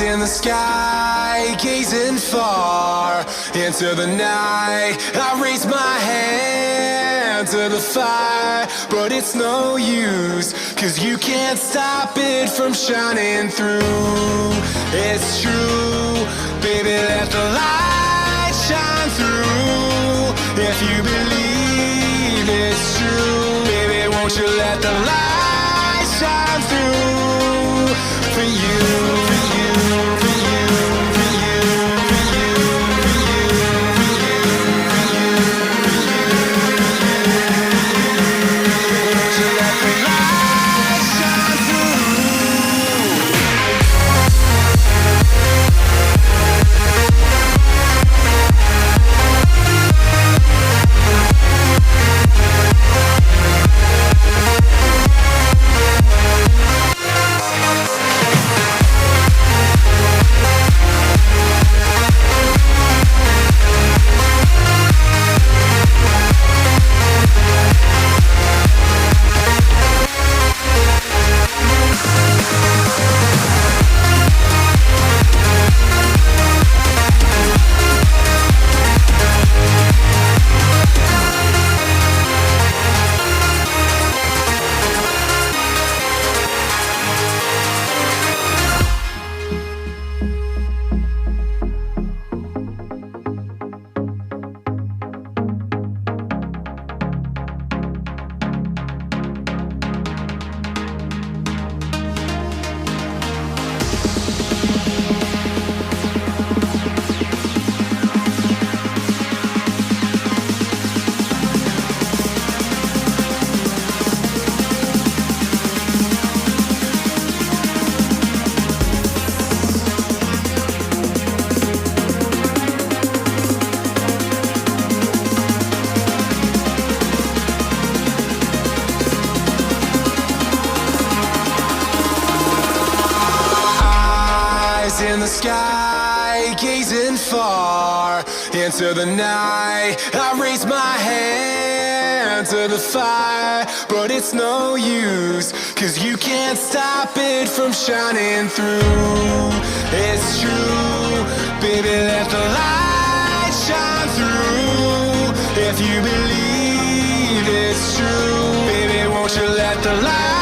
In the sky, gazing far into the night, I raise my hand to the fire, but it's no use, 'cause you can't stop it from shining through. It's true, baby, let the light shine through. If you believe it's true, baby, won't you let the light shine through for you, for you, for you, for you, for you, for you, for you, for you, for you. Won't you let the light shine through? In the sky, gazing far into the night, I raise my hand to the fire, but it's no use, 'cause you can't stop it from shining through. It's true, baby, let the light shine through. If you believe it's true, baby, won't you let the light